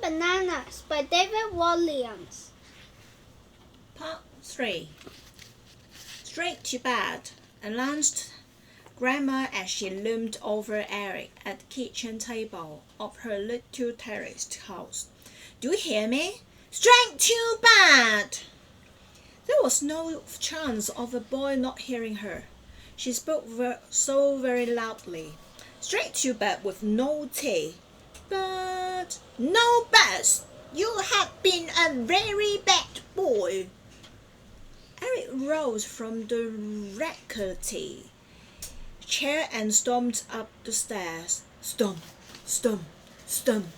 Bananas by David Walliams. Part 3. Straight to bed, announced Grandma as she loomed over Eric at the kitchen table of her little terraced house. "Do you hear me? Straight to bed!" There was no chance of a boy not hearing her. She spoke so very loudly. "Straight to bed with no tea." "But no beds! You have been a very bad boy." Eric rose from the rickety chair and stormed up the stairs. Stomp, stomp, stomp.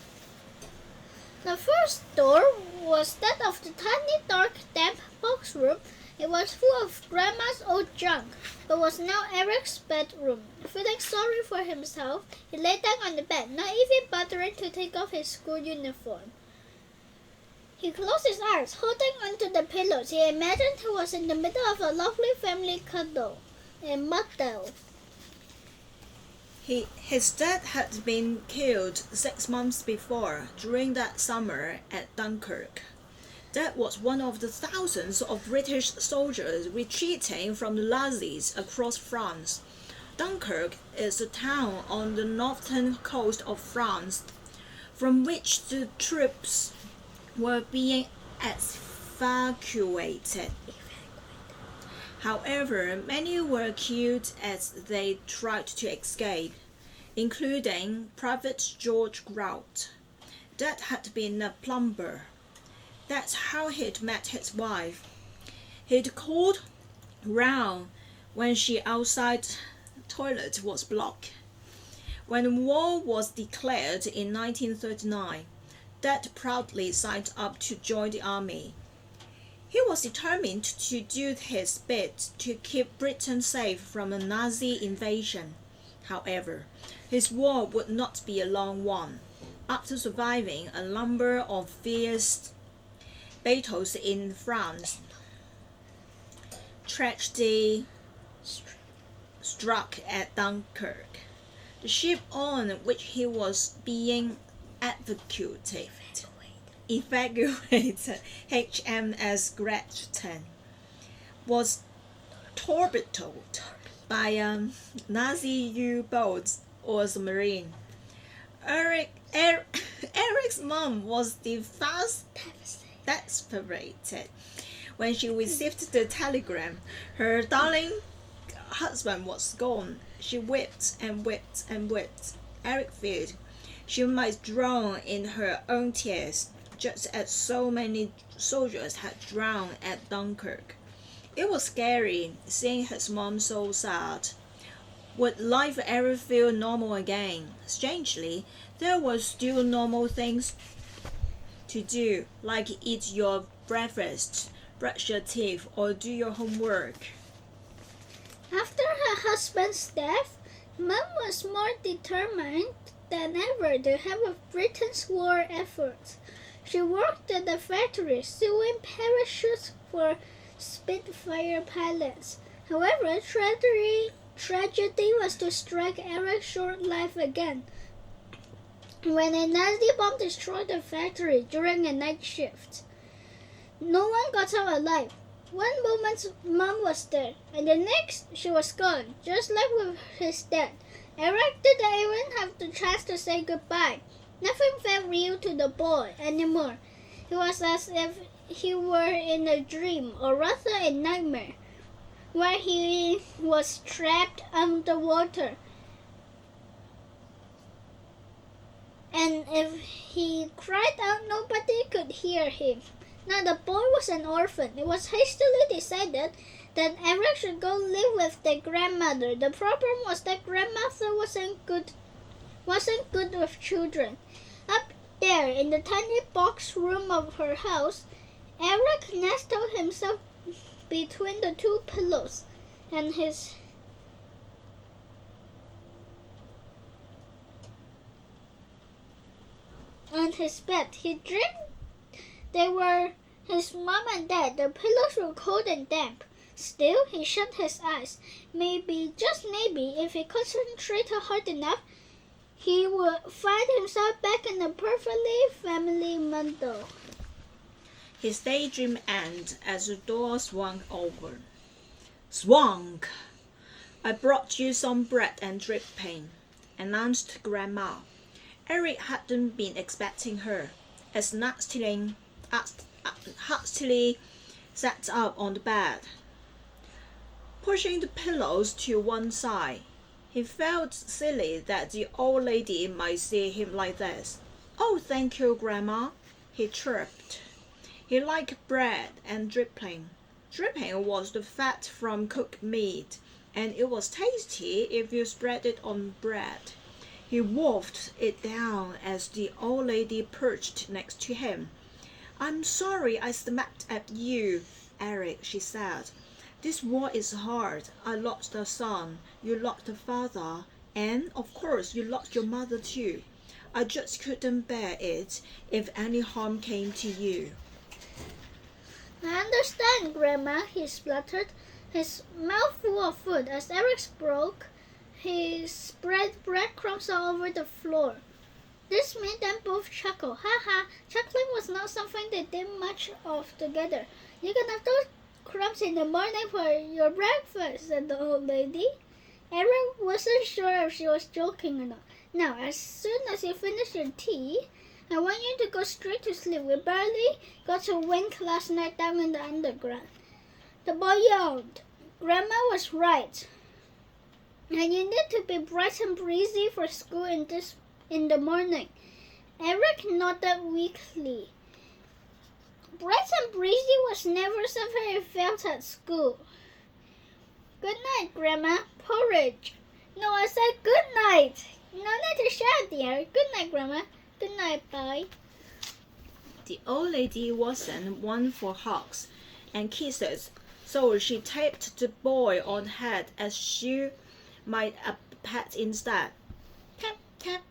The first door was that of the tiny, dark, damp box room. It was full of Grandma's old junk, but was now Eric's bedroom. Feeling sorry for himself, he lay down on the bed, not even bothering to take off his school uniform. He closed his eyes, holding onto the pillows. He imagined he was in the middle of a lovely family cuddle. A muddle. His dad had been killed 6 months before, during that summer at Dunkirk. Dad was one of the thousands of British soldiers retreating from the Nazis across France. Dunkirk is a town on the northern coast of France, from which the troops were being evacuated. However, many were killed as they tried to escape, including Private George Grout. Dad had been a plumber. That's how he'd met his wife. He'd called round when she outside toilet was blocked. When war was declared in 1939, Dad proudly signed up to join the army. He was determined to do his bit to keep Britain safe from a Nazi invasion. However, his war would not be a long one. After surviving a number of fierce battles in France, tragedy struck at Dunkirk. The ship on which he was being evacuated, HMS Gretchen, was torpedoed by a Nazi U-boat or submarine. Eric's mom was devastated when she received the telegram. Her darling husband was gone. She wept and wept and wept. Eric feared she might drown in her own tears, just as so many soldiers had drowned at Dunkirk. It was scary seeing his mom so sad. Would life ever feel normal again? Strangely, there were still normal things to do, like eat your breakfast, brush your teeth, or do your homework. After her husband's death, Mom was more determined than ever to help with Britain's war efforts. She worked at the factory sewing parachutes for Spitfire pilots. However, tragedy was to strike Eric's short life again when a Nazi bomb destroyed the factory during a night shift. No one got out alive. One moment Mom was there, and the next she was gone, just like with his dad. Eric didn't even have the chance to say goodbye. Nothing felt real to the boy anymore. It was as if he were in a dream, or rather a nightmare, where he was trapped underwater. And if he cried out, nobody could hear him. Now the boy was an orphan. It was hastily decided that Eric should go live with their grandmother. The problem was that grandmother wasn't good with children. Up there in the tiny box room of her house, Eric nestled himself between the two pillows and on his bed. He dreamed they were his mom and dad. The pillows were cold and damp. Still, he shut his eyes. Maybe, just maybe, if he concentrated hard enough, he would find himself back in a perfectly family bundle. His daydream ended as the door swung open. "Swung! I brought you some bread and dripping," announced Grandma. Eric hadn't been expecting her, as hastily sat up on the bed, pushing the pillows to one side. He felt silly that the old lady might see him like this. "Oh, thank you, Grandma," he chirped. He liked bread and dripping. Dripping was the fat from cooked meat, and it was tasty if you spread it on bread. He wolfed it down as the old lady perched next to him. "I'm sorry I smacked at you, Eric," she said. "This war is hard. I lost a son, you lost a father, and, of course, you lost your mother too. I just couldn't bear it if any harm came to you." "I understand, Grandma," he spluttered, his mouth full of food. As Eric spoke, he spread breadcrumbs all over the floor. This made them both chuckle. "Ha ha!" Chuckling was not something they did much of together. "You can have those crumbs in the morning for your breakfast," said the old lady. Eric wasn't sure if she was joking or not. "Now, as soon as you finish your tea, I want you to go straight to sleep. We barely got a wink last night down in the underground." The boy yawned. Grandma was right. "And you need to be bright and breezy for school in the morning." Eric nodded weakly. Bright and breezy was never something he felt at school. "Good night, Grandma. Porridge." "No, I said good night." "No need to shout, dear. Good night, Grandma." "Good night, bye." The old lady wasn't one for hugs and kisses, so she tapped the boy on the head as she might a pet instead. Tap, tap.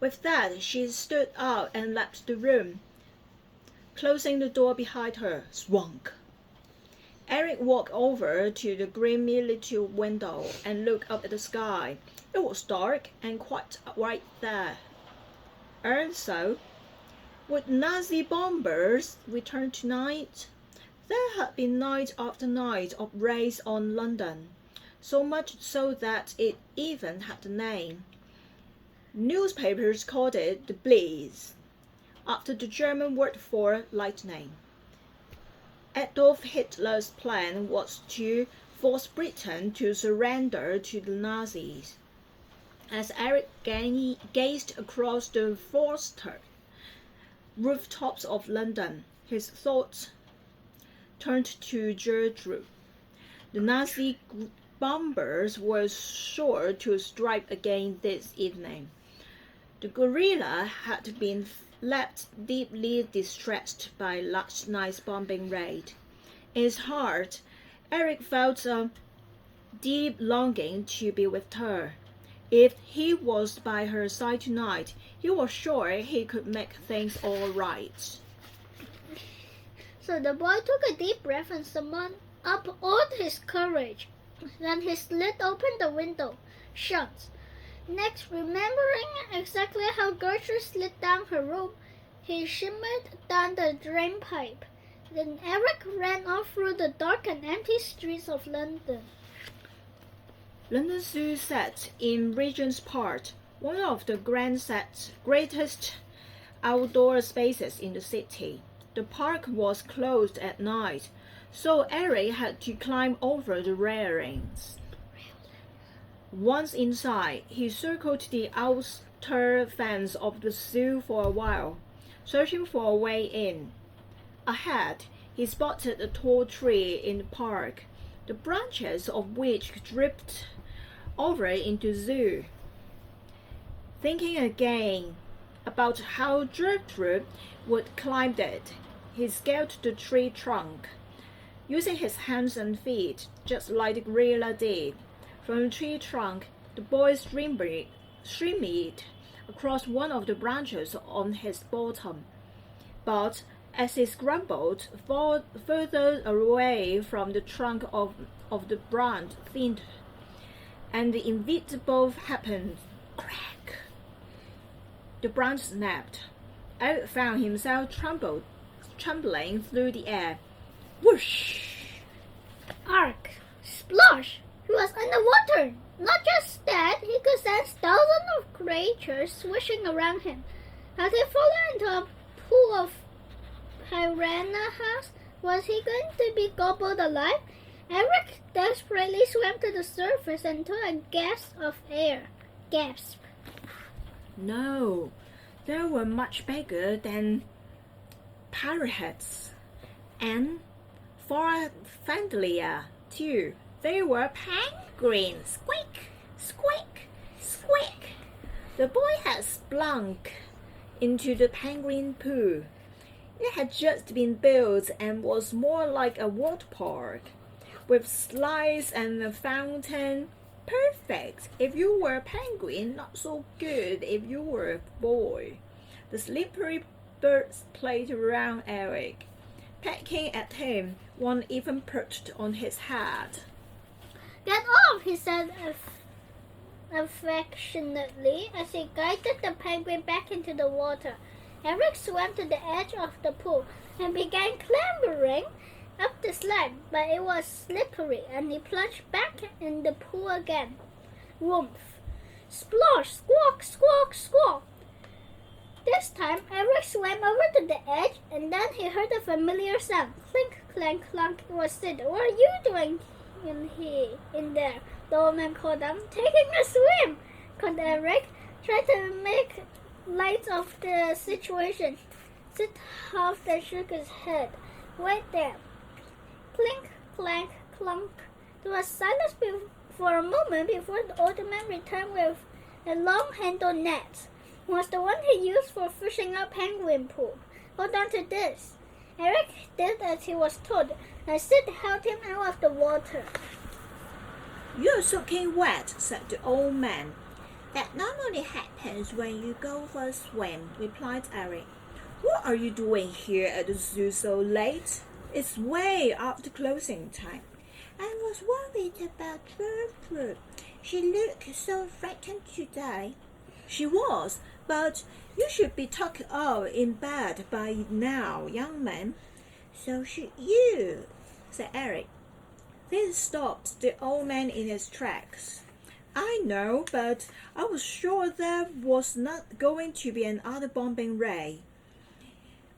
With that, she stood up and left the room, closing the door behind her. Swunk. Eric walked over to the grimy little window and looked up at the sky. It was dark and quite white there. Also, would Nazi bombers return tonight? There had been night after night of raids on London, so much so that it even had a name. Newspapers called it the Blaze, after the German word for lightning. Adolf Hitler's plan was to force Britain to surrender to the Nazis. As Eric gazed across the frosted rooftops of London, his thoughts turned to Gertrude. The Nazi bombers were sure to strike again this evening. The guerrilla had been left deeply distressed by last night's bombing raid. In his heart, Eric felt a deep longing to be with her. If he was by her side tonight, he was sure he could make things all right. So the boy took a deep breath and summoned up all his courage. Then he slid open the window, shut. Next, remembering exactly how Gertrude slid down her rope, he shimmered down the drain pipe. Then Eric ran off through the dark and empty streets of London. London Zoo sat in Regent's Park, one of the greatest outdoor spaces in the city. The park was closed at night, so Eric had to climb over the railings. Once inside, he circled the outer fence of the zoo for a while, searching for a way in. Ahead, he spotted a tall tree in the park, the branches of which dripped over into the zoo. Thinking again about how Gertrude would climb it, he scaled the tree trunk, using his hands and feet, just like the gorilla did. From the tree trunk, the boy shimmied across one of the branches on his bottom. But as he scrambled further away from the trunk of the branch thinned, and the inevitable happened. Crash! the branch snapped. Eric found himself trembling through the air. Whoosh! Ark! Splosh! He was underwater! Not just that, he could sense thousands of creatures swishing around him. Had he fallen into a pool of piranhas? Was he going to be gobbled alive? Eric desperately swam to the surface and took a gasp of air. Gasp. No, they were much bigger than parrotheads, and far friendlier too. They were penguins. Squeak, squeak, squeak. The boy had splunk into the penguin pool. It had just been built and was more like a water park, with slides and a fountain. Perfect if you were a penguin, not so good if you were a boy. The slippery birds played around Eric, pecking at him. One even perched on his head. Get off, he said affectionately as he guided the penguin back into the water. Eric swam to the edge of the pool and began clambering up the slide, but it was slippery and he plunged back in the pool again. Whoomph! Splosh! Squawk! Squawk! Squawk! This time, Eric swam over to the edge and then he heard a familiar sound. Clink, clank, clunk. It was Sid. What are you doing in there? The old man called out. Taking a swim, called Eric, trying to make light of the situation. Sid huffed and shook his head. Wait there. Clink, clank, clunk. There was silence for a moment before the old man returned with a long-handled net. It was the one he used for fishing out penguin poop. Hold on to this. Eric did as he was told, and Sid held him out of the water. You're soaking wet, said the old man. That normally happens when you go for a swim, replied Eric. What are you doing here at the zoo so late? It's way after closing time. I was worried about Bertha. She looked so frightened today. She was, but you should be tucked out in bed by now, young man. So should you, said Eric. This stopped the old man in his tracks. I know, but I was sure there was not going to be another bombing raid.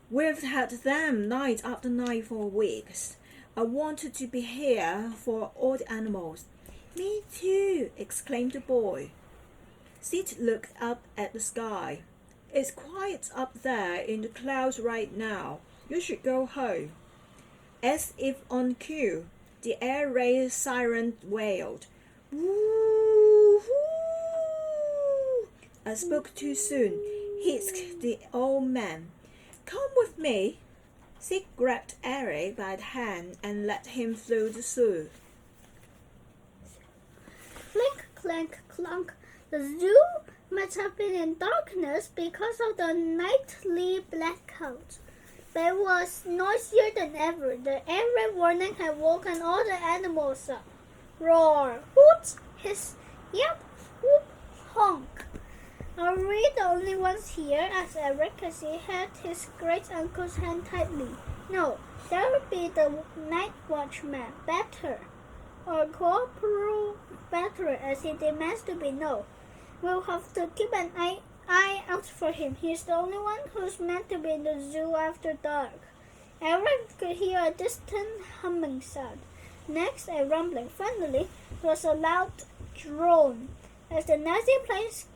We've had them night after night for weeks. I wanted to be here for all the animals. Me too, exclaimed the boy. Sid looked up at the sky. It's quiet up there in the clouds right now. You should go home. As if on cue, the air raid siren wailed. Woo-hoo! I spoke too soon, hissed the old man. Come with me. Sid grabbed Eric by the hand and led him through the zoo. Clink, clank, clunk. The zoo must have been in darkness because of the nightly blackout. But it was noisier than ever. The air raid warning had woken all the animals up. Roar, hoot, hiss, yelp, whoop, honk. Are we the only ones here? Asked Eric as he held his great-uncle's hand tightly. No, that would be the night watchman, Better, or Corporal Better, as he demands to be known. We'll have to keep an eye out for him. He's the only one who's meant to be in the zoo after dark. Eric could hear a distant humming sound. Next, a rumbling. Finally, there was a loud drone as the Nazi planes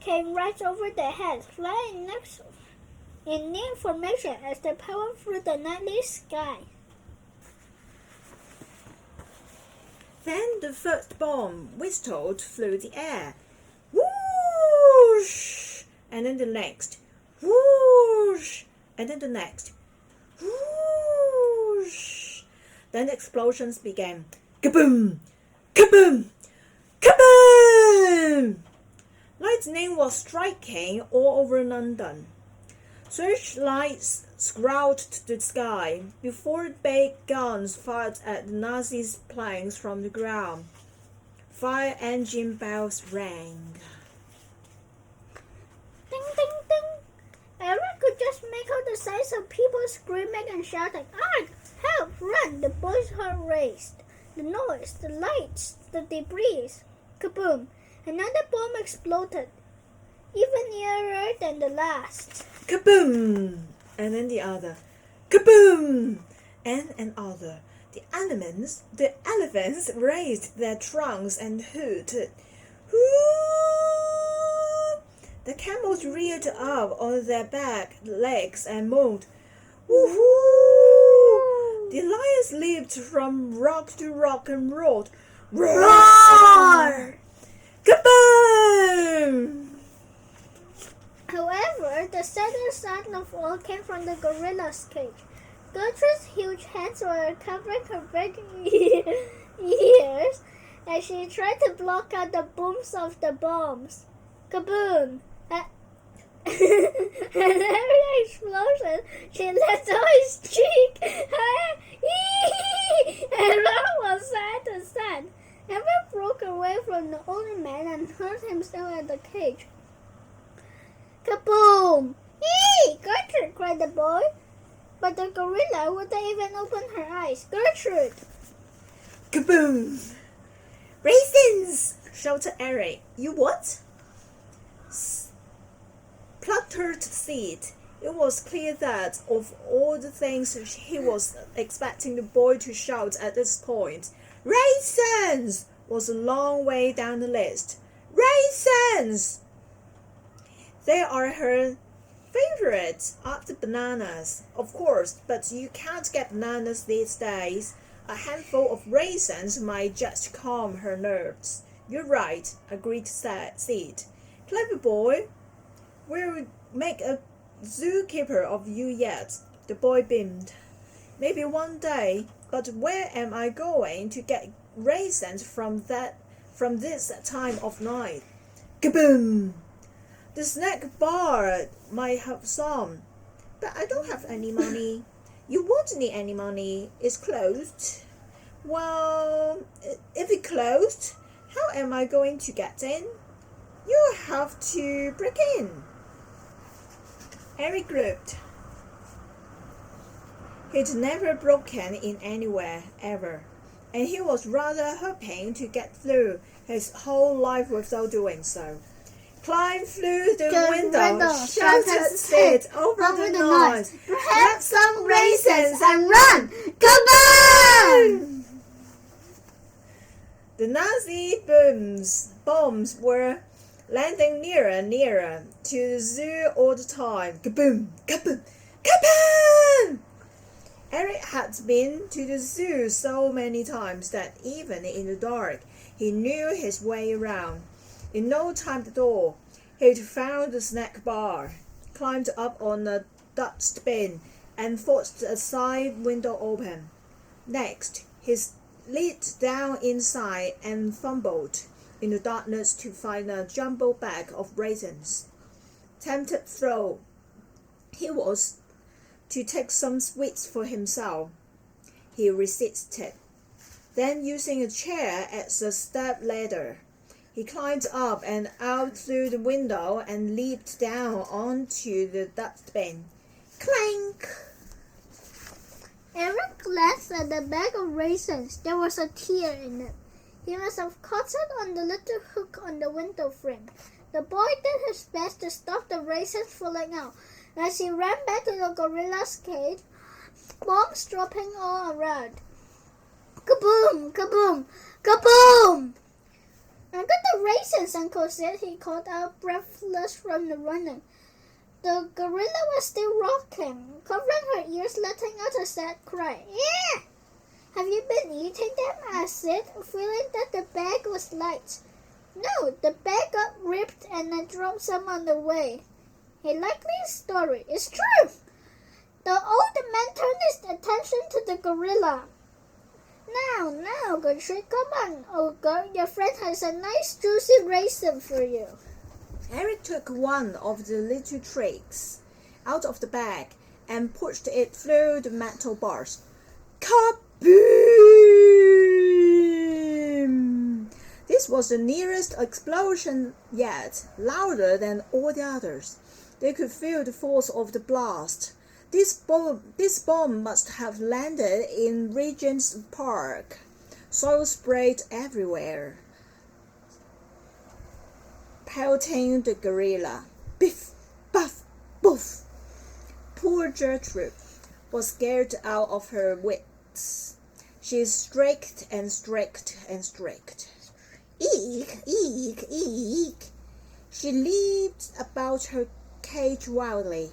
came right over their heads, flying next in near formation as they powered through the nightly sky. Then the first bomb whistled through the air. Whoosh! And then the next. Whoosh! And then the next. Whoosh! Then the explosions began. Kaboom! Kaboom! Kaboom! Lightning was striking all over London. Searchlights scowled the sky before big guns fired at the Nazis' planes from the ground. Fire engine bells rang. Ding, ding, ding! the sounds of people screaming and shouting. "Arg! Help! Run!" The boys' heart raced. The noise, the lights, the debris. Kaboom! Another bomb exploded, even nearer than the last. Kaboom! And then the other. Kaboom! And another. The elephants raised their trunks and hooted. Hoo! The camels reared up on their back legs and moaned. Woohoo! The lions leaped from rock to rock and roared. Roar! Kaboom! However, the saddest sound of all came from the gorilla's cage. Gertrude's huge hands were covering her big ears as she tried to block out the booms of the bombs. Kaboom! At every explosion, she let out his cheek and ran from side to side. Evan broke away from the older man and hurt himself at the cage. Kaboom! "Hey, Gertrude!" cried the boy. But the gorilla wouldn't even open her eyes. "Gertrude!" Kaboom! Raisins! Shouted Eric. You what? Pluttered Sid. It was clear that of all the things he was expecting the boy to shout at this point, raisins was a long way down the list. Raisins! They are her favorites after bananas, of course, but you can't get bananas these days. A handful of raisins might just calm her nerves. You're right, agreed Sid. Clever boy. We'll make a zookeeper of you yet, the boy beamed. Maybe one day, but where am I going to get raisins from this time of night? Kaboom! The snack bar might have some, but I don't have any money. You won't need any money. It's closed. Well, if it's closed, how am I going to get in? You'll have to break in. Eric gulped. He'd never broken in anywhere, ever, and he was rather hoping to get through his whole life without doing so. Climb through the window, shouted Sid over the noise. Grab some raisins and run! Kaboom! The Nazi bombs were landing nearer and nearer to the zoo all the time. Kaboom! Kaboom! Kaboom! Eric had been to the zoo so many times that even in the dark, he knew his way around. In no time at all, he'd found the snack bar, climbed up on a dustbin, and forced a side window open. Next, he slid down inside and fumbled in the darkness to find a jumbo bag of raisins. Tempted though he was to take some sweets for himself, he resisted. Then, using a chair as a step ladder, he climbed up and out through the window and leaped down onto the dustbin. Clank! Eric glanced at the bag of raisins. There was a tear in it. He must have caught it on the little hook on the window frame. The boy did his best to stop the raisins falling out. As he ran back to the gorilla's cage, bombs dropping all around. Kaboom! Kaboom! Kaboom! "I got the raisins," Uncle said. He called out, breathless from the running. The gorilla was still rocking, covering her ears, letting out a sad cry. "Yeah! Have you been eating them?" asked Sid, feeling that the bag was light. "No, the bag got ripped and I dropped some on the way." A likely story. It's true. The old man turned his attention to the gorilla. Now, Gertrude, come on, old girl. Your friend has a nice juicy raisin for you." Eric took one of the little tricks out of the bag and pushed it through the metal bars. Kaboom! This was the nearest explosion yet, louder than all the others. They could feel the force of the blast. This bomb must have landed in Regent's Park. Soil sprayed everywhere, pelting the gorilla. Biff, buff, boof. Poor Gertrude was scared out of her wits. She streaked and streaked and streaked. Eek, eek, eek. She leaped about her cage wildly.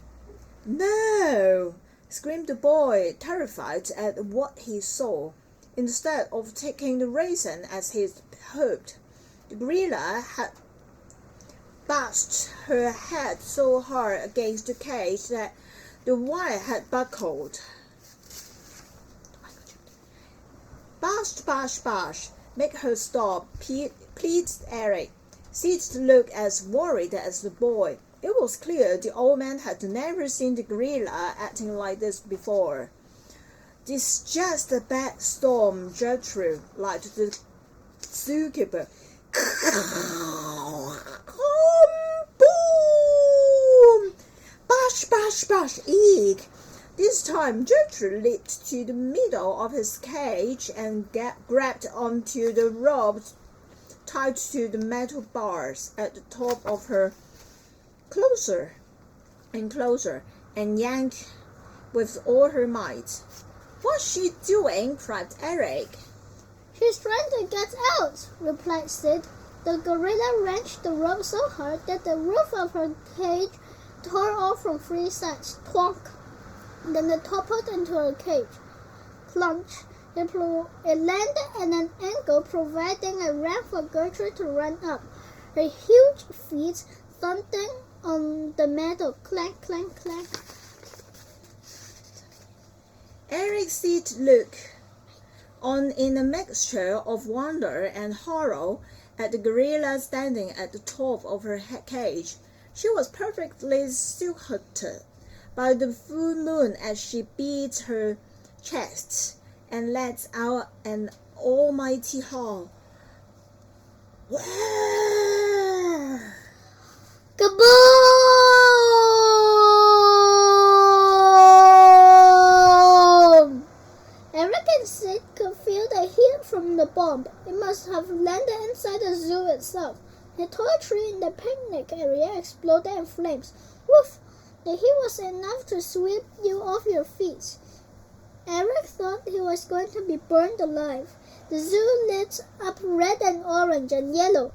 No! Screamed the boy, terrified at what he saw. Instead of taking the raisin as he hoped, the gorilla had bashed her head so hard against the cage that the wire had buckled. Bash, bash, bash. Make her stop, pleaded Eric. Sid looked as worried as the boy. It was clear the old man had never seen the gorilla acting like this before. "This just a bad storm, Gertrude," lied the zookeeper. Boom! Bash, bash, bash, eek! This time Gertrude leaped to the middle of his cage and grabbed onto the rope tied to the metal bars at the top of her closer and closer, and yanked with all her might. "What's she doing?" cried Eric. "She's trying to get out," replied Sid. The gorilla wrenched the rope so hard that the roof of her cage tore off from 3 sides. Twonk! Then it toppled into her cage. Plunge! It landed at an angle, providing a ramp for Gertrude to run up, her huge feet thumping on the metal. Clank, clank, clank. Eric Sid looked on in a mixture of wonder and horror at the gorilla standing at the top of her cage. She was perfectly silhouetted by the full moon as she beat her chest and let out an almighty howl. Wah! Kaboom! Eric and Sid could feel the heat from the bomb. It must have landed inside the zoo itself. The toy tree in the picnic area exploded in flames. Woof! The heat was enough to sweep you off your feet. Eric thought he was going to be burned alive. The zoo lit up red and orange and yellow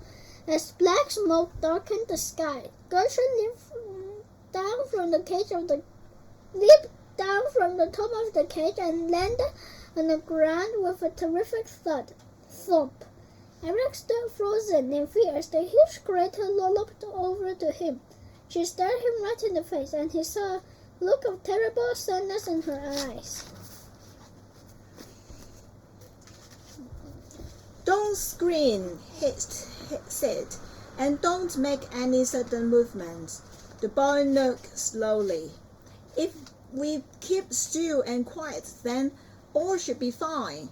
as black smoke darkened the sky. Gertrude leaped down from the top of the cage and landed on the ground with a terrific thud. Thump! Eric stood frozen in fear as the huge creature lolloped over to him. She stared him right in the face, and he saw a look of terrible sadness in her eyes. "Don't scream," hissed Sid, "and don't make any sudden movements." The boy looked slowly. "If we keep still and quiet, then all should be fine."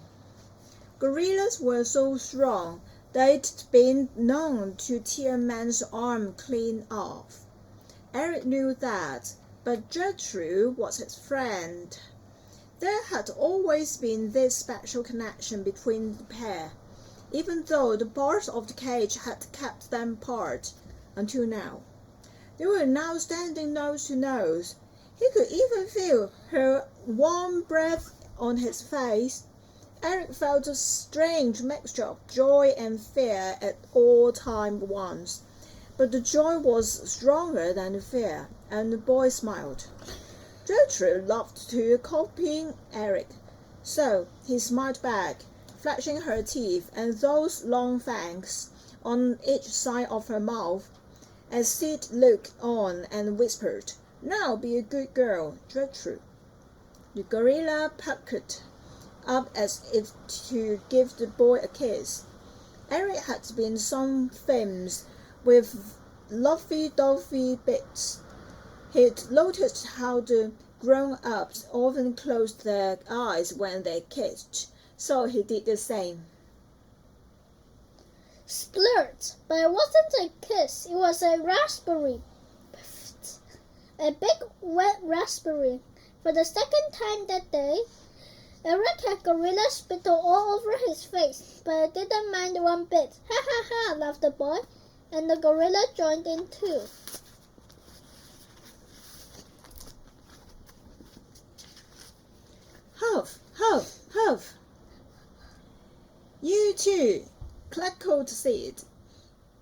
Gorillas were so strong they'd been known to tear a man's arm clean off. Eric knew that, but Gertrude was his friend. There had always been this special connection between the pair, even though the bars of the cage had kept them apart until now. They were now standing nose to nose. He could even feel her warm breath on his face. Eric felt a strange mixture of joy and fear at all times once, but the joy was stronger than the fear, and the boy smiled. Gertrude loved to copy Eric, so he smiled back, flashing her teeth and those long fangs on each side of her mouth, as Sid looked on and whispered, "Now be a good girl, Gertrude." The gorilla puckered up as if to give the boy a kiss. Eric had been some films with lovey-dovey bits. He'd noticed how the grown-ups often closed their eyes when they kissed, so he did the same. Splurt! But it wasn't a kiss, it was a raspberry. A big wet raspberry. For the second time that day, Eric had gorilla spittle all over his face, but it didn't mind one bit. Ha ha ha, laughed the boy, and the gorilla joined in too. Huff, huff, huff. You too, cackled Sid.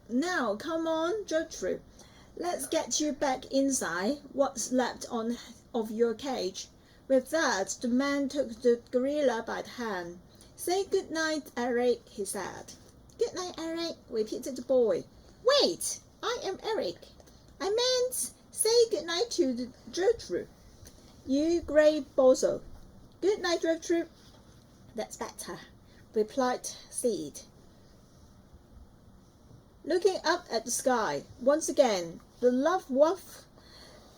Now come on, Gertrude. Let's get you back inside what's left of your cage. With that, the man took the gorilla by the hand. Say good night, Eric, he said. Good night, Eric, repeated the boy. Wait, I am Eric. I meant say good night to Gertrude. You grey bozo. Good night, Gertrude. That's better, replied Sid. Looking up at the sky, once again, the love-woof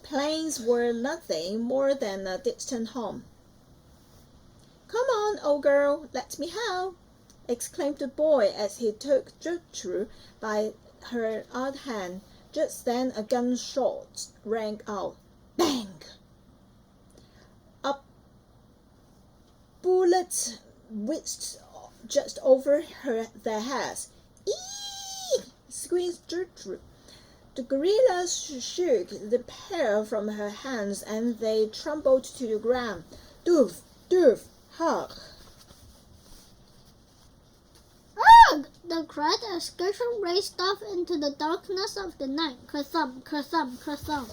plains were nothing more than a distant hum. Come on, old girl, let me help, exclaimed the boy as he took Gertrude by her odd hand. Just then a gunshot rang out. Bang! A bullet whizzed just over their heads. Eee! Screamed Gertrude. The gorilla shook the pair from her hands, and they tumbled to the ground. Doof, doof, hug. Ugh! They cried as Gertrude raced off into the darkness of the night. Kerthump, kerthump, kerthump.